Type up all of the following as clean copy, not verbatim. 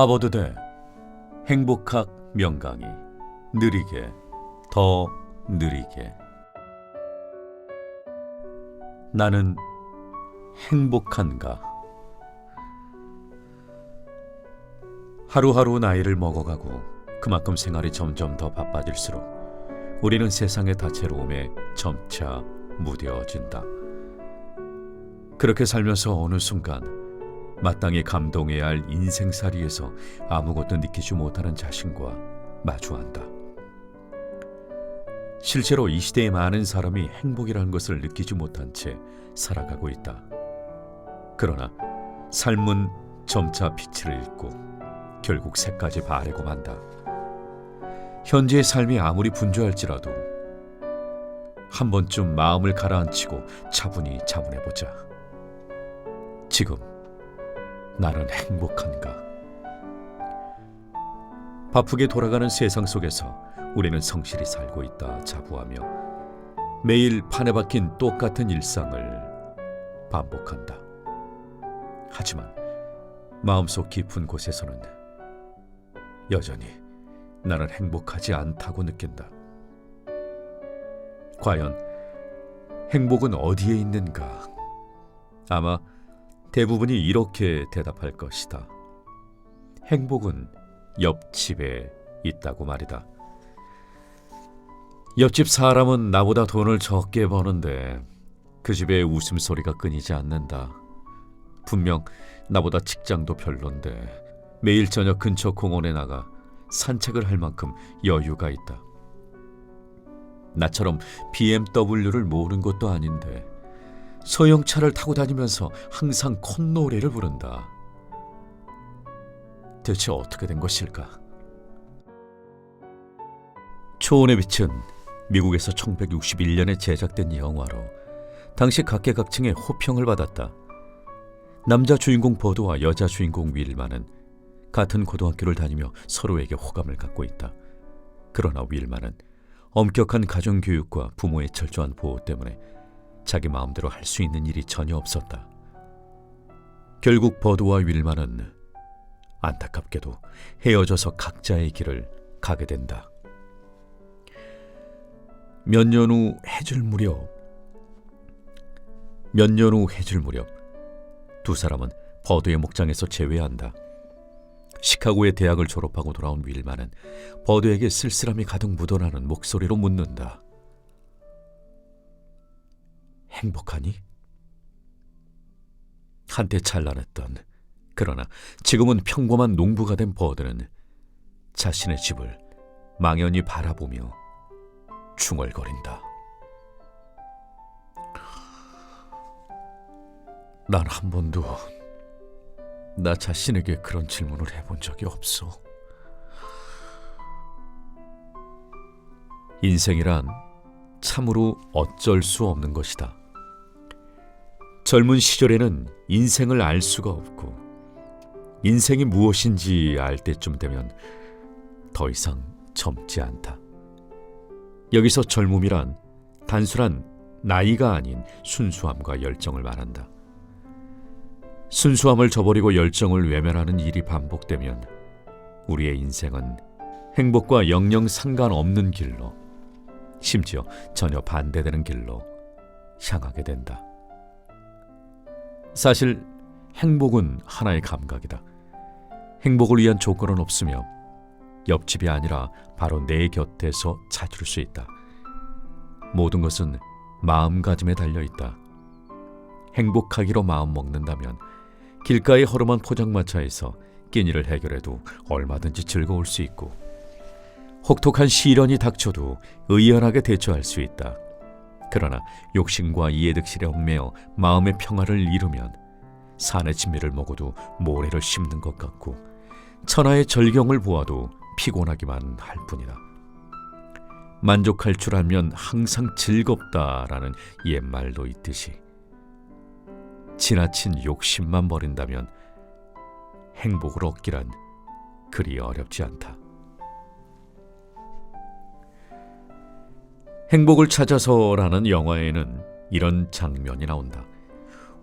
하버드대 행복학 명강의 느리게 더 느리게. 나는 행복한가? 하루하루 나이를 먹어가고 그만큼 생활이 점점 더 바빠질수록 우리는 세상의 다채로움에 점차 무뎌진다. 그렇게 살면서 어느 순간 마땅히 감동해야 할 인생살이에서 아무것도 느끼지 못하는 자신과 마주한다. 실제로 이 시대의 많은 사람이 행복이라는 것을 느끼지 못한 채 살아가고 있다. 그러나 삶은 점차 빛을 잃고 결국 새까지 바래고 만다. 현재의 삶이 아무리 분주할지라도 한 번쯤 마음을 가라앉히고 차분히 자문해보자. 지금 나는 행복한가? 바쁘게 돌아가는 세상 속에서 우리는 성실히 살고 있다 자부하며 매일 판에 박힌 똑같은 일상을 반복한다. 하지만 마음속 깊은 곳에서는 여전히 나는 행복하지 않다고 느낀다. 과연 행복은 어디에 있는가? 아마 대부분이 이렇게 대답할 것이다. 행복은 옆집에 있다고 말이다. 옆집 사람은 나보다 돈을 적게 버는데 그 집에 웃음소리가 끊이지 않는다. 분명 나보다 직장도 별론데 매일 저녁 근처 공원에 나가 산책을 할 만큼 여유가 있다. 나처럼 BMW를 모으는 것도 아닌데 소형차를 타고 다니면서 항상 콧노래를 부른다. 대체 어떻게 된 것일까? 초원의 빛은 미국에서 1961년에 제작된 영화로 당시 각계각층의 호평을 받았다. 남자 주인공 버드와 여자 주인공 윌만은 같은 고등학교를 다니며 서로에게 호감을 갖고 있다. 그러나 윌만은 엄격한 가정교육과 부모의 철저한 보호 때문에 자기 마음대로 할 수 있는 일이 전혀 없었다. 결국 버드와 윌만은 안타깝게도 헤어져서 각자의 길을 가게 된다. 몇 년 후 해질 무렵 두 사람은 버드의 목장에서 재회한다. 시카고의 대학을 졸업하고 돌아온 윌만은 버드에게 쓸쓸함이 가득 묻어나는 목소리로 묻는다. 행복하니? 한때 찬란했던, 그러나 지금은 평범한 농부가 된 버드는 자신의 집을 망연히 바라보며 중얼거린다. 난 한 번도 나 자신에게 그런 질문을 해본 적이 없어. 인생이란 참으로 어쩔 수 없는 것이다. 젊은 시절에는 인생을 알 수가 없고 인생이 무엇인지 알 때쯤 되면 더 이상 젊지 않다. 여기서 젊음이란 단순한 나이가 아닌 순수함과 열정을 말한다. 순수함을 저버리고 열정을 외면하는 일이 반복되면 우리의 인생은 행복과 영영 상관없는 길로, 심지어 전혀 반대되는 길로 향하게 된다. 사실 행복은 하나의 감각이다. 행복을 위한 조건은 없으며 옆집이 아니라 바로 내 곁에서 찾을 수 있다. 모든 것은 마음가짐에 달려있다. 행복하기로 마음먹는다면 길가의 허름한 포장마차에서 끼니를 해결해도 얼마든지 즐거울 수 있고 혹독한 시련이 닥쳐도 의연하게 대처할 수 있다. 그러나 욕심과 이해득실에 얽매여 마음의 평화를 잃으면 산의 진미를 먹어도 모래를 씹는 것 같고 천하의 절경을 보아도 피곤하기만 할 뿐이다. 만족할 줄 알면 항상 즐겁다라는 옛말도 있듯이 지나친 욕심만 버린다면 행복을 얻기란 그리 어렵지 않다. 행복을 찾아서라는 영화에는 이런 장면이 나온다.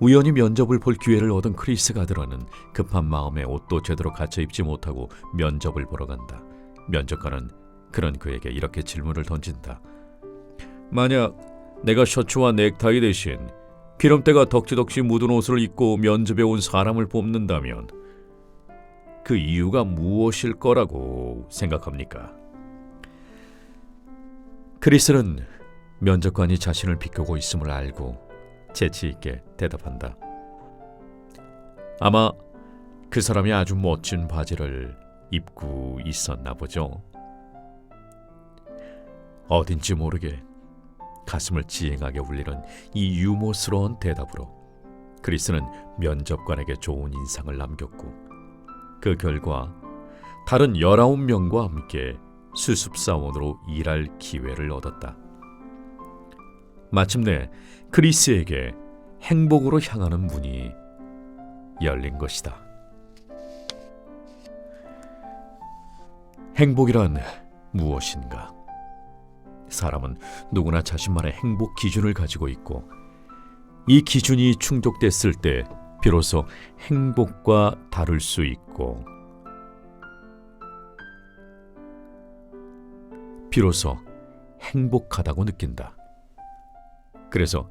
우연히 면접을 볼 기회를 얻은 크리스 가드라는 급한 마음에 옷도 제대로 갖춰 입지 못하고 면접을 보러 간다. 면접관은 그런 그에게 이렇게 질문을 던진다. 만약 내가 셔츠와 넥타이 대신 기름때가 덕지덕지 묻은 옷을 입고 면접에 온 사람을 뽑는다면 그 이유가 무엇일 거라고 생각합니까? 크리스는 면접관이 자신을 비꼬고 있음을 알고 재치 있게 대답한다. 아마 그 사람이 아주 멋진 바지를 입고 있었나 보죠. 어딘지 모르게 가슴을 찡하게 울리는 이 유머스러운 대답으로 크리스는 면접관에게 좋은 인상을 남겼고 그 결과 다른 19명과 함께 수습사원으로 일할 기회를 얻었다. 마침내 크리스에게 행복으로 향하는 문이 열린 것이다. 행복이란 무엇인가? 사람은 누구나 자신만의 행복 기준을 가지고 있고 이 기준이 충족됐을 때 비로소 행복과 다를 수 있고 비로소 행복하다고 느낀다. 그래서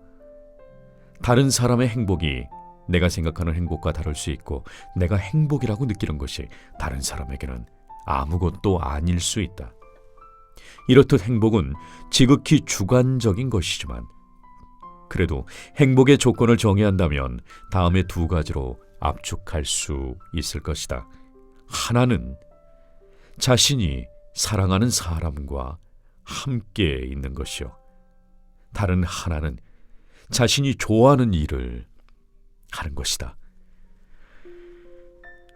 다른 사람의 행복이 내가 생각하는 행복과 다를 수 있고 내가 행복이라고 느끼는 것이 다른 사람에게는 아무것도 아닐 수 있다. 이렇듯 행복은 지극히 주관적인 것이지만 그래도 행복의 조건을 정해야 한다면 다음의 두 가지로 압축할 수 있을 것이다. 하나는 자신이 사랑하는 사람과 함께 있는 것이요. 다른 하나는 자신이 좋아하는 일을 하는 것이다.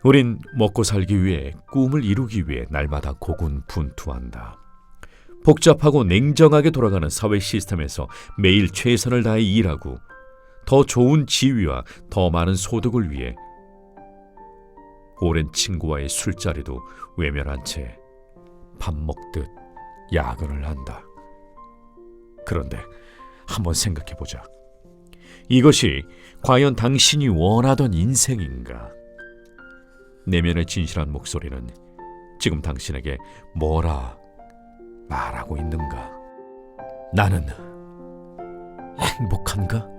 우린 먹고 살기 위해 꿈을 이루기 위해 날마다 고군분투한다. 복잡하고 냉정하게 돌아가는 사회 시스템에서 매일 최선을 다해 일하고 더 좋은 지위와 더 많은 소득을 위해 오랜 친구와의 술자리도 외면한 채 밥 먹듯 야근을 한다. 그런데 한번 생각해보자. 이것이 과연 당신이 원하던 인생인가? 내면의 진실한 목소리는 지금 당신에게 뭐라 말하고 있는가? 나는 행복한가?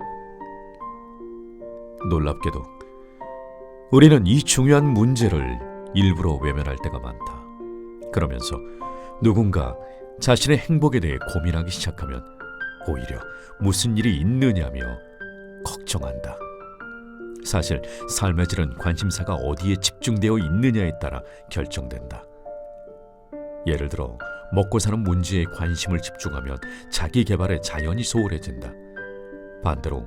놀랍게도 우리는 이 중요한 문제를 일부러 외면할 때가 많다. 그러면서 누군가 자신의 행복에 대해 고민하기 시작하면 오히려 무슨 일이 있느냐며 걱정한다. 사실 삶의 질은 관심사가 어디에 집중되어 있느냐에 따라 결정된다. 예를 들어 먹고 사는 문제에 관심을 집중하면 자기 개발에 자연히 소홀해진다. 반대로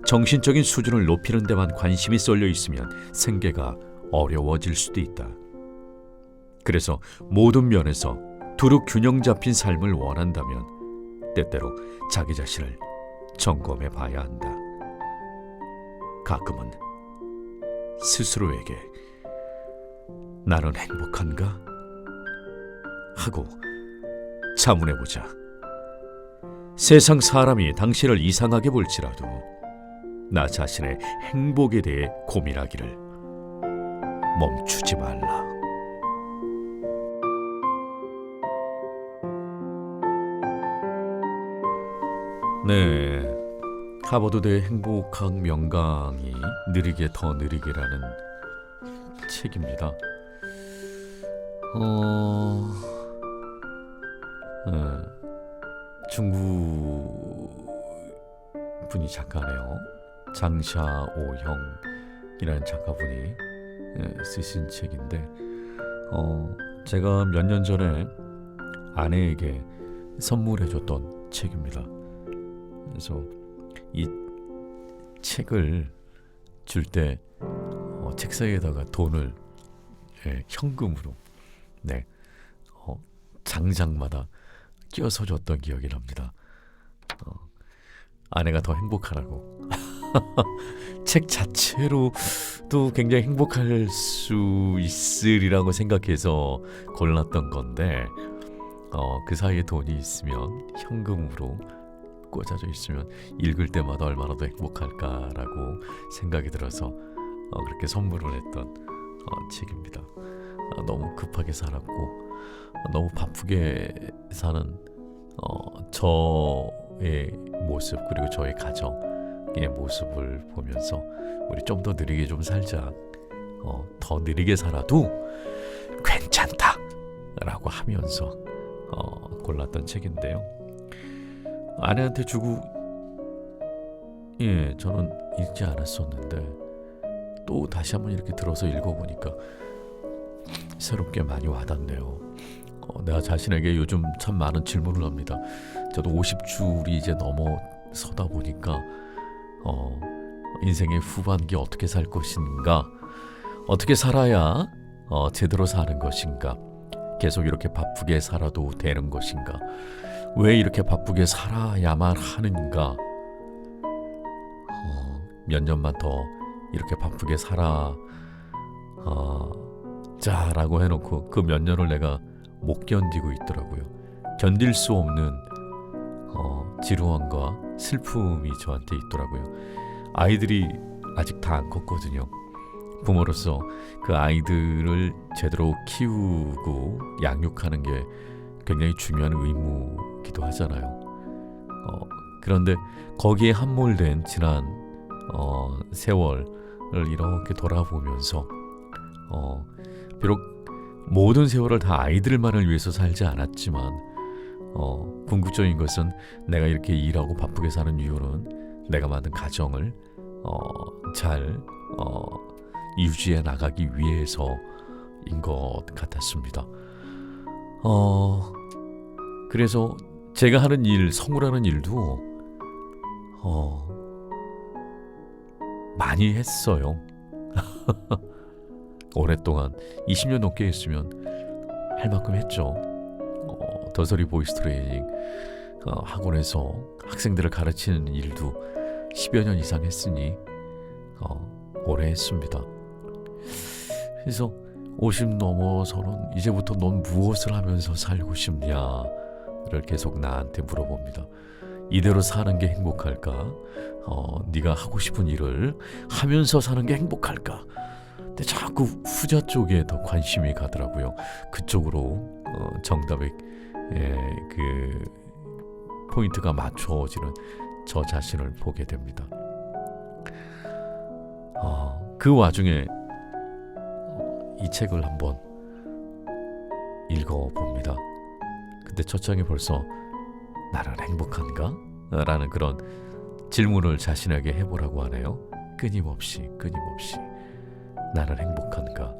정신적인 수준을 높이는 데만 관심이 쏠려 있으면 생계가 어려워질 수도 있다. 그래서 모든 면에서 두루 균형 잡힌 삶을 원한다면 때때로 자기 자신을 점검해 봐야 한다. 가끔은 스스로에게 나는 행복한가? 하고 자문해보자. 세상 사람이 당신을 이상하게 볼지라도 나 자신의 행복에 대해 고민하기를 멈추지 말라. 네, 하버드대 행복학 명강이 느리게 더 느리게라는 책입니다. 중국 분이 작가네요. 장샤오형이라는 작가분이 쓰신 책인데 제가 몇 년 전에 아내에게 선물해줬던 책입니다. 그래서 이 책을 줄 때 책상에다가 돈을 현금으로 장장마다 끼워서 줬던 기억이 납니다. 아내가 더 행복하라고. 책 자체로도 굉장히 행복할 수 있으리라고 생각해서 골랐던 건데 그 사이에 돈이 있으면 현금으로 꽂아져 있으면 읽을 때마다 얼마나 더 행복할까라고 생각이 들어서 그렇게 선물을 했던 책입니다. 너무 급하게 살았고 너무 바쁘게 사는 저의 모습 그리고 저의 가정의 모습을 보면서 우리 좀 더 느리게 좀 살자. 더 느리게 살아도 괜찮다 라고 하면서 골랐던 책인데요. 아내한테 주고 저는 읽지 않았었는데 또 다시 한번 이렇게 들어서 읽어보니까 새롭게 많이 와닿네요. 내가 자신에게 요즘 참 많은 질문을 합니다. 저도 50줄이 이제 넘어서다 보니까 인생의 후반기 어떻게 살 것인가, 어떻게 살아야 제대로 사는 것인가, 계속 이렇게 바쁘게 살아도 되는 것인가, 왜 이렇게 바쁘게 살아야만 하는가, 몇 년만 더 이렇게 바쁘게 살아 자라고 해놓고 그 몇 년을 내가 못 견디고 있더라고요. 견딜 수 없는 지루함과 슬픔이 저한테 있더라고요. 아이들이 아직 다 안 컸거든요. 부모로서 그 아이들을 제대로 키우고 양육하는 게 굉장히 중요한 의무기도 하잖아요. 그런데 거기에 함몰된 지난 세월을 이렇게 돌아보면서 비록 모든 세월을 다 아이들만을 위해서 살지 않았지만 궁극적인 것은 내가 이렇게 일하고 바쁘게 사는 이유는 내가 만든 가정을 잘 유지해 나가기 위해서인 것 같았습니다. 그래서 제가 하는 일, 성우라는 일도 많이 했어요. 오랫동안 20년 넘게 했으면 할 만큼 했죠. 더서리 보이스 트레이닝 학원에서 학생들을 가르치는 일도 10여 년 이상 했으니 오래 했습니다. 그래서 50 넘어서는 이제부터 넌 무엇을 하면서 살고 싶냐를 계속 나한테 물어봅니다. 이대로 사는 게 행복할까? 네가 하고 싶은 일을 하면서 사는 게 행복할까? 근데 자꾸 후자 쪽에 더 관심이 가더라고요. 그쪽으로 정답의 그 포인트가 맞춰지는 저 자신을 보게 됩니다. 그 와중에 이 책을 한번 읽어봅니다. 근데 첫 장에 벌써 나는 행복한가? 라는 그런 질문을 자신에게 해보라고 하네요. 끊임없이 나는 행복한가?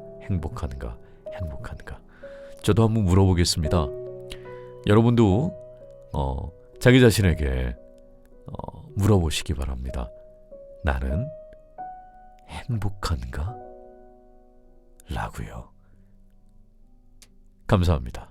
저도 한번 물어보겠습니다. 여러분도 자기 자신에게 물어보시기 바랍니다. 나는 행복한가? 라고요. 감사합니다.